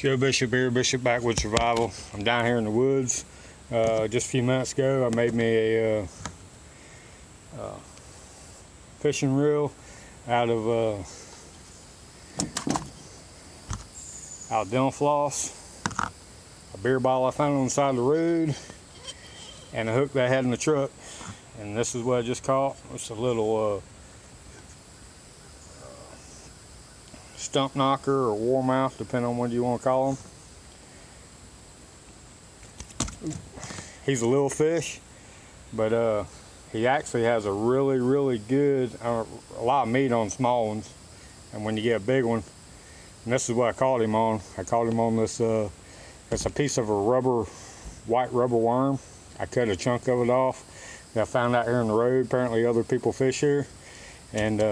Joe Bishop here, Bishop Backwoods Survival. I'm down here in the woods. Just a few minutes ago, I made me a fishing reel out of dental floss, a beer bottle I found on the side of the road, and a hook that I had in the truck. And this is what I just caught. It's a little stump knocker or warmouth, depending on what you want to call him. He's a little fish, but he actually has a really good, a lot of meat on small ones, and when you get a big one, and this is what I caught him on. I caught him on this, it's a piece of a white rubber worm. I cut a chunk of it off that I found out here on the road. Apparently other people fish here, and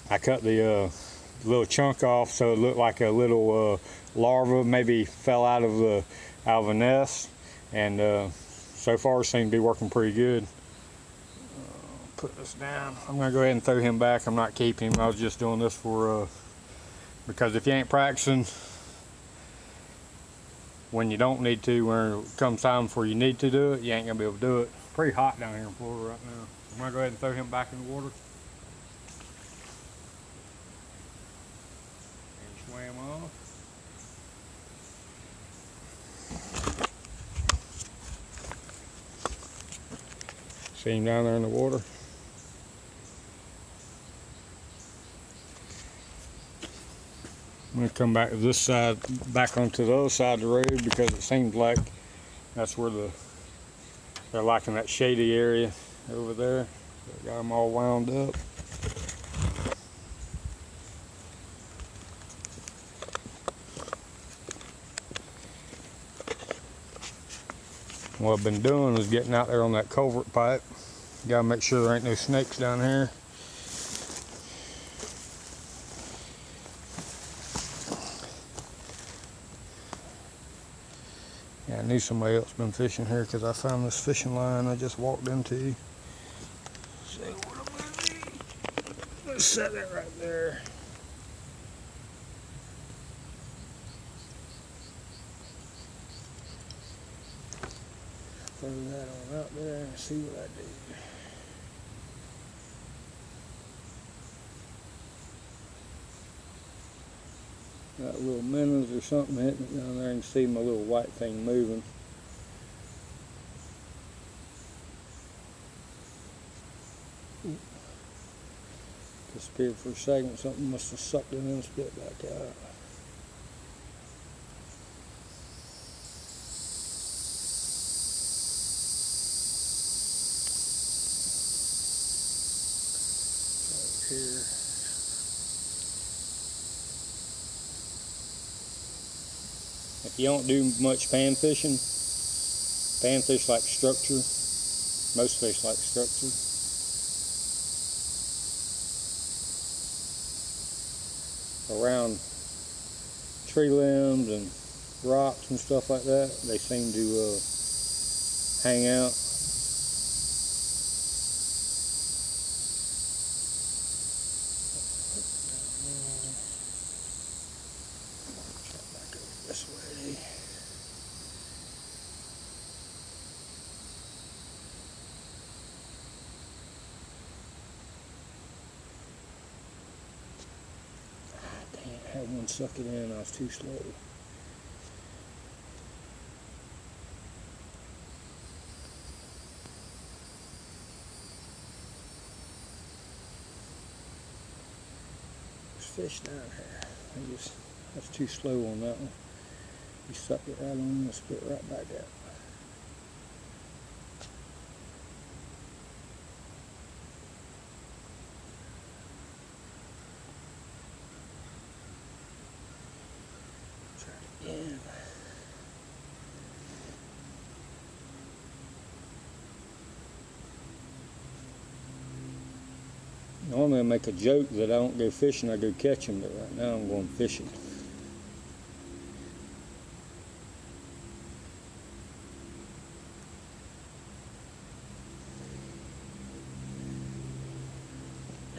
I cut the little chunk off so it looked like a little larva maybe fell out of a nest, and so far it seems to be working pretty good. Put this down. I'm gonna go ahead and throw him back. I'm not keeping him. I was just doing this for because if you ain't practicing when you don't need to, when it comes time for you need to do it, you ain't gonna be able to do it. It's pretty hot down here in Florida right now. I'm gonna go ahead and throw him back in the water. Swam off. See him down there in the water. I'm going to come back to this side, back onto the other side of the road, because it seems like that's where they're like in that shady area over there. I got them all wound up. What I've been doing is getting out there on that culvert pipe. Gotta make sure there ain't no snakes down here. Yeah, I knew somebody else been fishing here because I found this fishing line I just walked into. So what I'm gonna do, let's set that right there. Throw that on out there and see what I do. Got little minnows or something hitting it down there, and see my little white thing moving. Disappeared for a second. Something must have sucked it in and spit back out. Here. If you don't do much pan fishing, panfish like structure, most fish like structure. Around tree limbs and rocks and stuff like that, they seem to hang out. This way. Dang it, I had one suck it in, I was too slow. There's fish down here. I was too slow on that one. You suck it right on and spit right back out. Try it again. Normally I make a joke that I don't go fishing, I go catching, but right now I'm going fishing.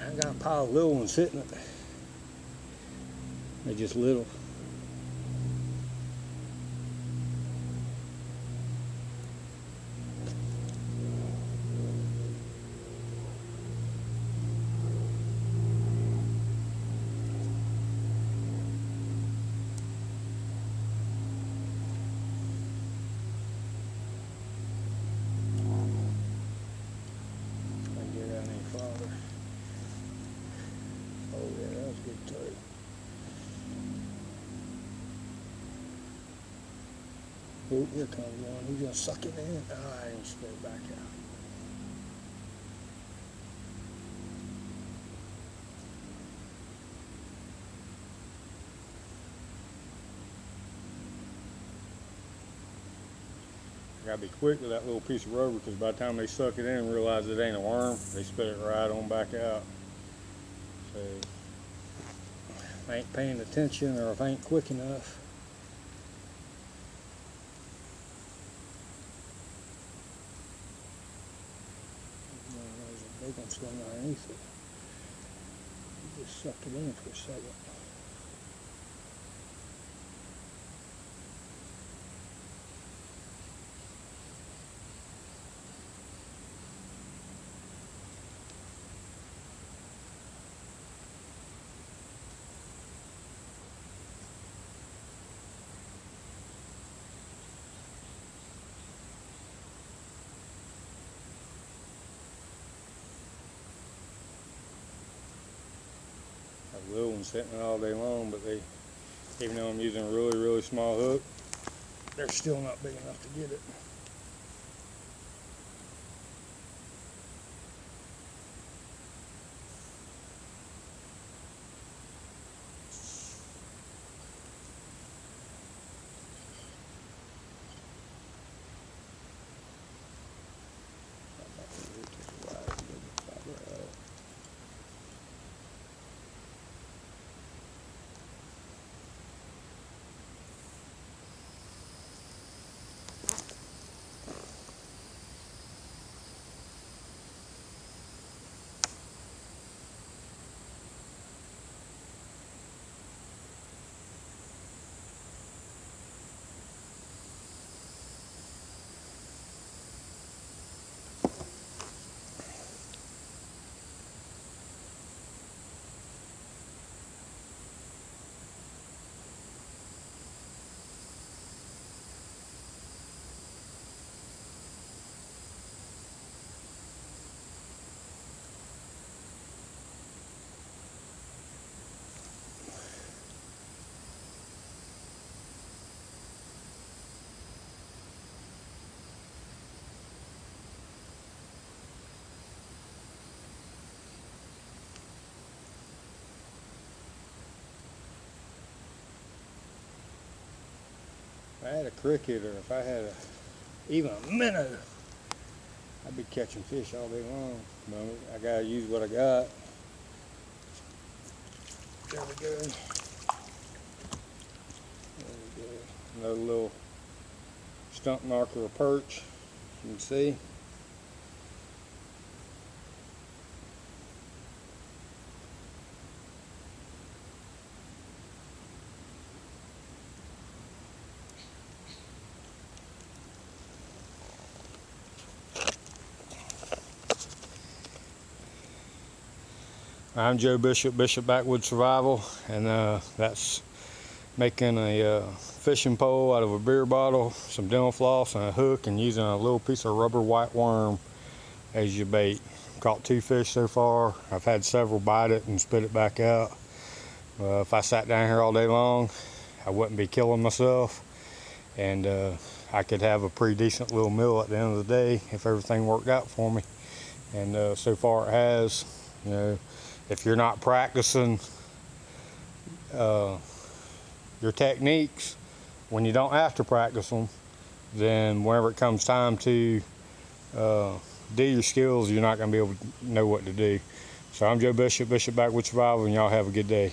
I got a pile of little ones sitting there. They're just little. Oh, here comes one. He's gonna suck it in. And spit it back out. Gotta be quick with that little piece of rubber, because by the time they suck it in and realize it ain't a worm, they spit it right on back out. So if I ain't paying attention, or if I ain't quick enough. There's a big one swimming underneath it. He just sucked it in for a second. That little one's sitting there all day long, but they, even though I'm using a really, really small hook, they're still not big enough to get it. If I had a cricket, or if I had even a minnow, I'd be catching fish all day long. But I gotta use what I got. There we go. There we go. Another little stump marker of perch. You can see. I'm Joe Bishop, Bishop Backwoods Survival, and that's making a fishing pole out of a beer bottle, some dental floss, and a hook, and using a little piece of rubber white worm as your bait. Caught 2 fish so far. I've had several bite it and spit it back out. If I sat down here all day long, I wouldn't be killing myself, and I could have a pretty decent little meal at the end of the day if everything worked out for me. And so far it has. You know, if you're not practicing your techniques when you don't have to practice them, then whenever it comes time to do your skills, you're not going to be able to know what to do. So I'm Joe Bishop, Bishop Backwoods Survival, and y'all have a good day.